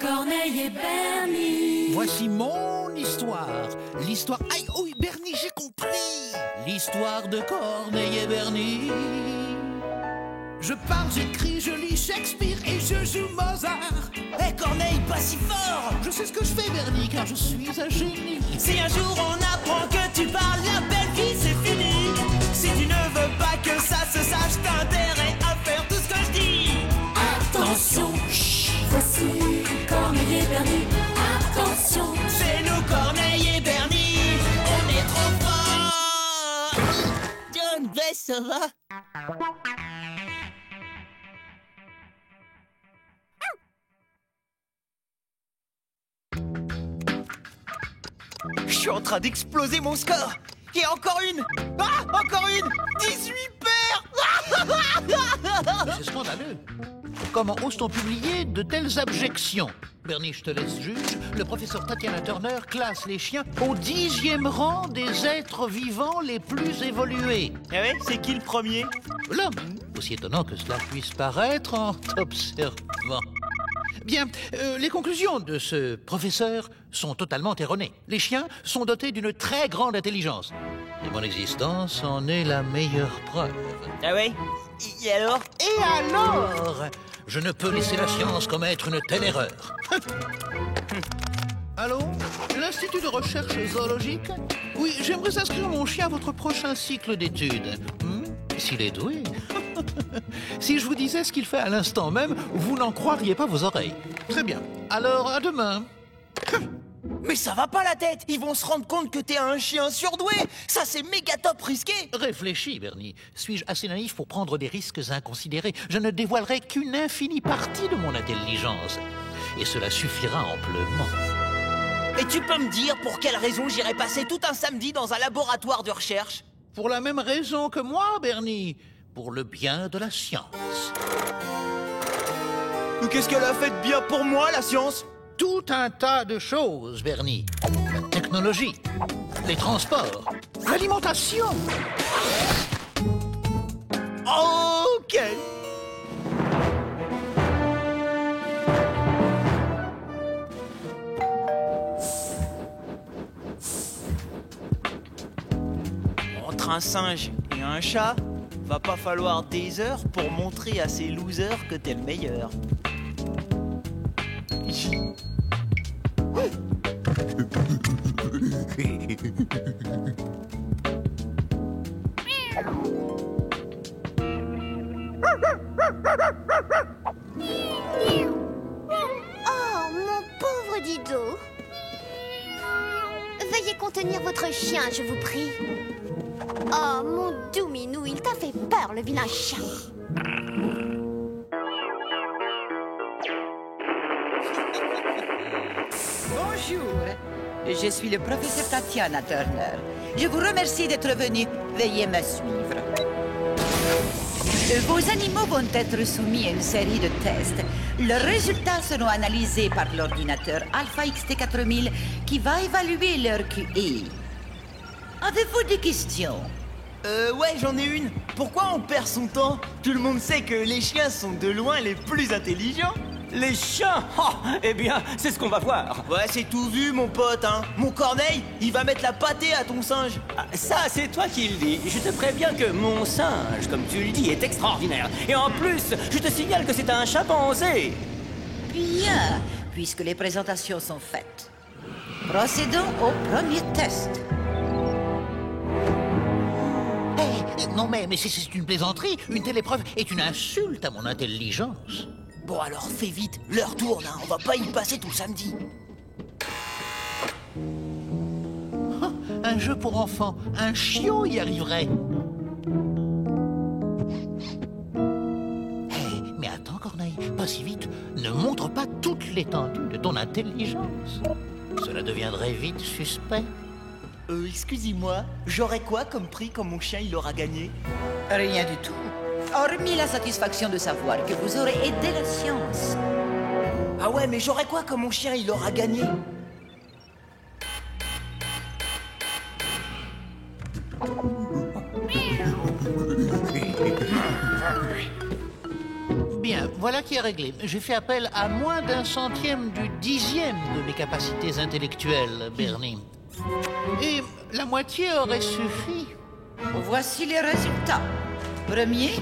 Corneille et Bernie. Voici mon histoire. L'histoire... Aïe, oui, Bernie, j'ai compris. L'histoire de Corneille et Bernie. Je parle, j'écris, je lis Shakespeare et je joue Mozart. Hé Corneille, pas si fort! Je sais ce que je fais, Bernie, car je suis un génie. Si un jour on apprend que tu parles, la belle vie c'est fini. Si tu ne veux pas que ça se sache, t'as intérêt à faire tout ce que je dis. Attention, chut, voici Corneille et Bernie. Attention, C'est nous Corneille et Bernie, on est trop forts. John, ben ça va? Je suis en train d'exploser mon score. Et encore une. Ah, encore une. 18 paires. C'est scandaleux. Comment ose-t-on publier de telles abjections? Bernie, je te laisse juge. Le professeur Tatiana Turner classe les chiens au 10e rang des êtres vivants les plus évolués. Eh ouais, c'est qui le premier? L'homme, aussi étonnant que cela puisse paraître en t'observant. Bien, les conclusions de ce professeur sont totalement erronées. Les chiens sont dotés d'une très grande intelligence. Et mon existence en est la meilleure preuve. Ah ouais? Et alors? Et alors? Je ne peux laisser la science commettre une telle erreur. Allô? L'Institut de recherche zoologique? Oui, j'aimerais inscrire mon chien à votre prochain cycle d'études. S'il est doué. Si je vous disais ce qu'il fait à l'instant même, vous n'en croiriez pas vos oreilles. Très bien. Alors, à demain. Mais ça va pas la tête. Ils vont se rendre compte que t'es un chien surdoué. Ça c'est méga top risqué. Réfléchis, Bernie. Suis-je assez naïf pour prendre des risques inconsidérés? Je ne dévoilerai qu'une infinie partie de mon intelligence. Et cela suffira amplement. Et tu peux me dire pour quelle raison j'irai passer tout un samedi dans un laboratoire de recherche? Pour la même raison que moi, Bernie. Pour le bien de la science. Mais qu'est-ce qu'elle a fait de bien pour moi, la science? Tout un tas de choses, Bernie. La technologie, les transports, l'alimentation. Ok. Entre un singe et un chat, va pas falloir des heures pour montrer à ces losers que t'es le meilleur. Oh, mon pauvre Dido. Veuillez contenir votre chien, je vous prie. Oh, mon doux minou, il t'a fait peur, le vilain chien. Bonjour, je suis le professeur Tatiana Turner. Je vous remercie d'être venu. Veuillez me suivre. Vos animaux vont être soumis à une série de tests. Leurs résultats seront analysés par l'ordinateur Alpha XT4000 qui va évaluer leur QI. Avez-vous des questions? Ouais, j'en ai une. Pourquoi on perd son temps? Tout le monde sait que les chiens sont de loin les plus intelligents. Les chiens? Oh, eh bien, c'est ce qu'on va voir. Ouais, c'est tout vu, mon pote, hein. Mon Corneille, il va mettre la pâtée à ton singe. Ah, ça, c'est toi qui le dis. Je te préviens que mon singe, comme tu le dis, est extraordinaire. Et en plus, je te signale que c'est un chimpanzé. Bien, puisque les présentations sont faites. Procédons au premier test. Non mais c'est une plaisanterie. Une telle épreuve est une insulte à mon intelligence. Bon alors, fais vite, l'heure tourne, hein. On va pas y passer tout le samedi. Un jeu pour enfants. Un chiot y arriverait. Mais attends, Corneille, pas si vite. Ne montre pas toute l'étendue de ton intelligence. Cela deviendrait vite suspect. Excusez-moi, j'aurais quoi comme prix quand mon chien il aura gagné? Rien du tout. Hormis la satisfaction de savoir que vous aurez aidé la science. Ah ouais, mais j'aurais quoi quand mon chien il aura gagné? Bien, voilà qui est réglé. J'ai fait appel à moins d'un centième du dixième de mes capacités intellectuelles, Bernie. Et la moitié aurait suffi. Voici les résultats. Premier,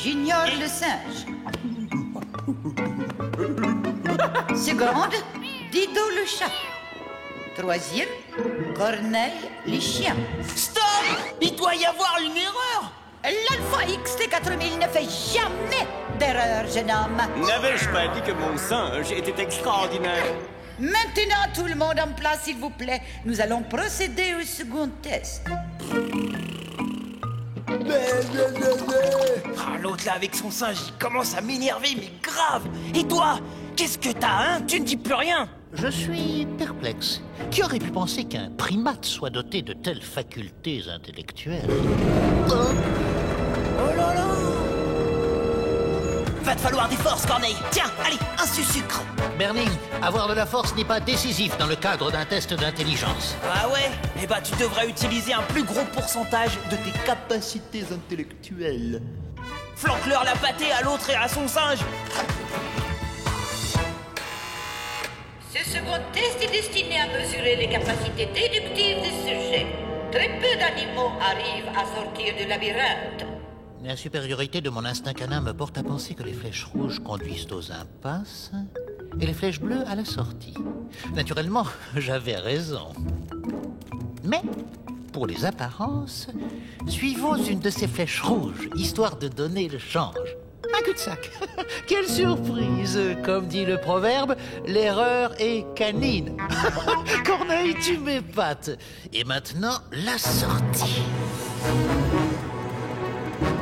j'ignore le singe. Seconde, Dido le chat. Troisième, Corneille les chiens. Stop! Il doit y avoir une erreur! L'Alpha XT4000 ne fait jamais d'erreur, jeune homme. N'avais-je pas dit que mon singe était extraordinaire? Maintenant, tout le monde en place, s'il vous plaît. Nous allons procéder au second test. Ah, l'autre là avec son singe, il commence à m'énerver, mais grave! Et toi? Qu'est-ce que t'as, hein? Tu ne dis plus rien! Je suis perplexe. Qui aurait pu penser qu'un primate soit doté de telles facultés intellectuelles? Oh là là! Va te falloir des forces, Corneille! Tiens, allez, un sucre! Bernie, avoir de la force n'est pas décisif dans le cadre d'un test d'intelligence. Ah ouais? Eh bah tu devrais utiliser un plus gros pourcentage de tes capacités intellectuelles. Flanque-leur la pâtée à l'autre et à son singe! Ce second test est destiné à mesurer les capacités déductives des sujets. Très peu d'animaux arrivent à sortir du labyrinthe. La supériorité de mon instinct canin me porte à penser que les flèches rouges conduisent aux impasses et les flèches bleues à la sortie. Naturellement, j'avais raison. Mais, pour les apparences, suivons une de ces flèches rouges, histoire de donner le change. Un cul-de-sac. Quelle surprise! Comme dit le proverbe, l'erreur est canine. Corneille, tu m'épates. Et maintenant, la sortie.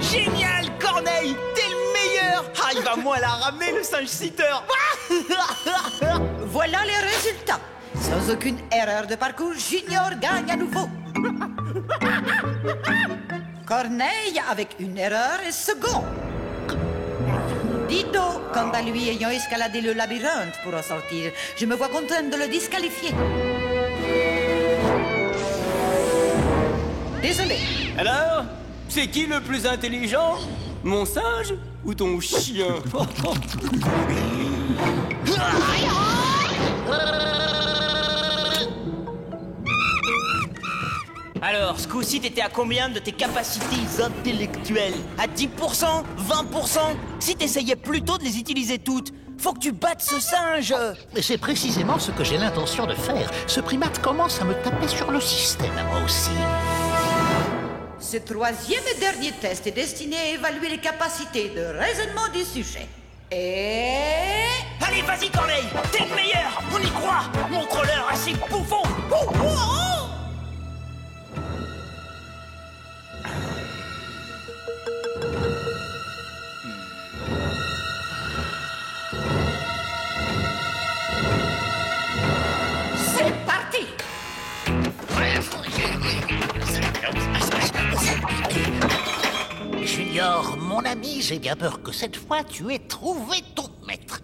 Génial, Corneille! T'es le meilleur! Ah, il va moins la ramener, le singe sitter! Voilà les résultats. Sans aucune erreur de parcours, Junior gagne à nouveau. Corneille, avec une erreur, est second. Dido, quant à lui, ayant escaladé le labyrinthe pour en sortir, je me vois contrainte de le disqualifier. Désolé. Alors, c'est qui le plus intelligent? Mon singe ou ton chien? Alors, ce coup-ci, t'étais à combien de tes capacités intellectuelles? À 10%? 20%? Si t'essayais plutôt de les utiliser toutes, faut que tu battes ce singe! Mais c'est précisément ce que j'ai l'intention de faire. Ce primate commence à me taper sur le système, à moi aussi. Ce troisième et dernier test est destiné à évaluer les capacités de raisonnement du sujet. Et... Allez, vas-y, Corneille! T'es le meilleur! On y croit! Montre-leur à ces bouffons! Oh, oh, oh. c'est parti! Junior, mon ami, j'ai bien peur que cette fois tu aies trouvé ton maître.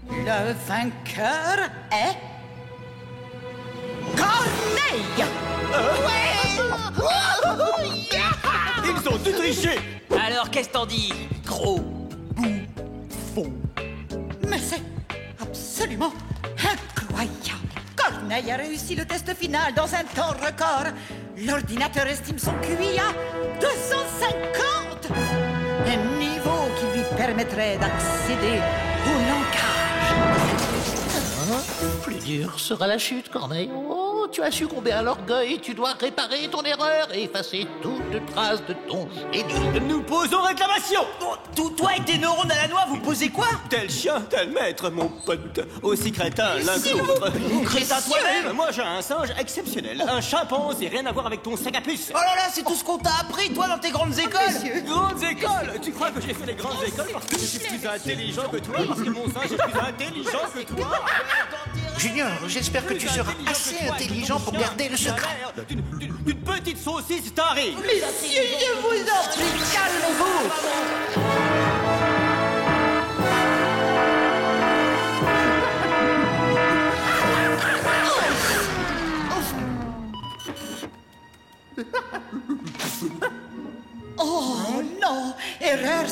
Le vainqueur est... Corneille! Ils ont tout triché! Alors, qu'est-ce t'en dis, gros bouffon? Mais c'est absolument incroyable! Corneille a réussi le test final dans un temps record. L'ordinateur estime son QI à 250! Un niveau qui lui permettrait d'accéder au langage. Plus dur sera la chute, Corneille. Oh, tu as succombé à l'orgueil, tu dois réparer ton erreur et effacer toute trace de ton génie. Nous posons réclamation! Toi et tes neurones à la noix, vous posez quoi? Tel chien, tel maître, mon pote. Aussi crétin l'un que l'autre. Crétin toi-même? Moi, j'ai un singe exceptionnel. Un chimpanzé, rien à voir avec ton sac à puce. Oh là là, c'est tout ce qu'on t'a appris, toi, dans tes grandes écoles! Grandes écoles! Tu crois que j'ai fait les grandes écoles parce que je suis plus intelligent que toi? Parce que mon singe est plus intelligent que toi? Junior, j'espère que tu seras assez intelligent pour garder le secret. Une petite saucisse tarée! Messieurs, je vous en prie, calmez-vous! Oh non! Erreur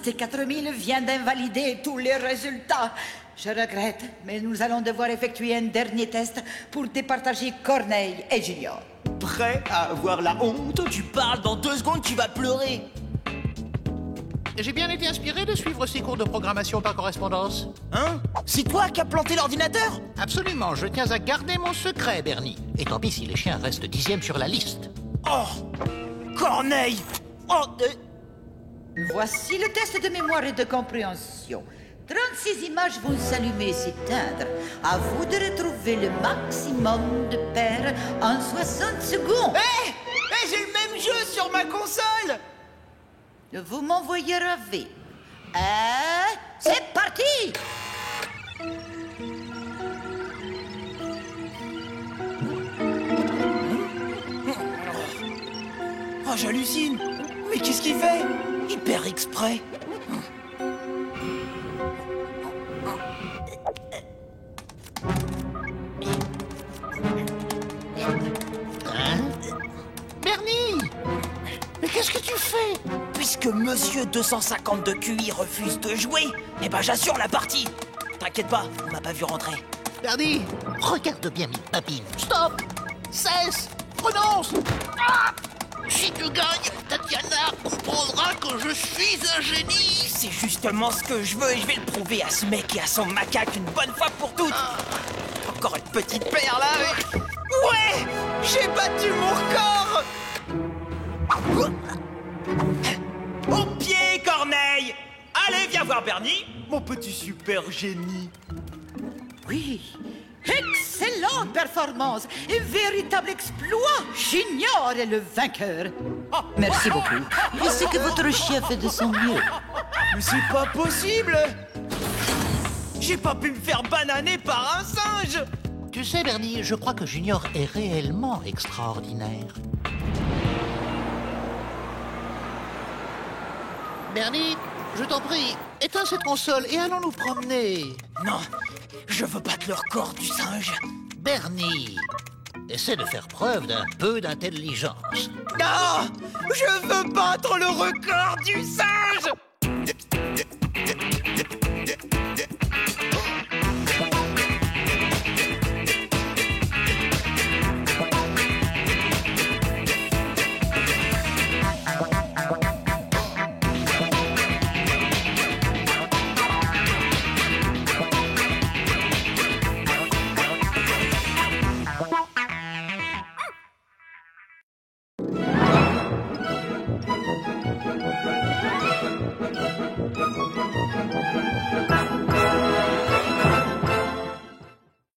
XT4000 vient d'invalider tous les résultats. Je regrette, mais nous allons devoir effectuer un dernier test pour départager Corneille et Junior. Prêt à avoir la honte? Tu parles, dans 2 secondes, tu vas pleurer. J'ai bien été inspiré de suivre ces cours de programmation par correspondance. Hein? C'est toi qui as planté l'ordinateur? Absolument, je tiens à garder mon secret, Bernie. Et tant pis si les chiens restent 10e sur la liste. Oh! Corneille! Oh! Voici le test de mémoire et de compréhension. 36 images vont s'allumer et s'éteindre. À vous de retrouver le maximum de paires en 60 secondes. Hé! J'ai le même jeu sur ma console! Vous m'envoyez ravi. C'est parti! Oh, j'hallucine! Mais qu'est-ce qu'il fait? Il perd exprès. Bernie! Mais qu'est-ce que tu fais? Puisque Monsieur 250 de QI refuse de jouer, eh ben j'assure la partie. T'inquiète pas, on m'a pas vu rentrer. Bernie, regarde bien mes babines. Stop! Cesse! Renonce! Ah! Si tu gagnes, Tatiana comprendra que je suis un génie! C'est justement ce que je veux et je vais le prouver à ce mec et à son macaque une bonne fois pour toutes. Encore une petite paire là. Ouais! J'ai battu mon record! Au pied, Corneille! Allez, viens voir Bernie, mon petit super génie. Oui, excellente performance, un véritable exploit. Junior est le vainqueur. Merci beaucoup. Je sais que votre chien fait de son mieux. Mais c'est pas possible! J'ai pas pu me faire bananer par un singe! Tu sais, Bernie, je crois que Junior est réellement extraordinaire. Bernie, je t'en prie, éteins cette console et allons nous promener. Non, je veux battre le record du singe. Bernie, essaie de faire preuve d'un peu d'intelligence. Non! Je veux battre le record du singe!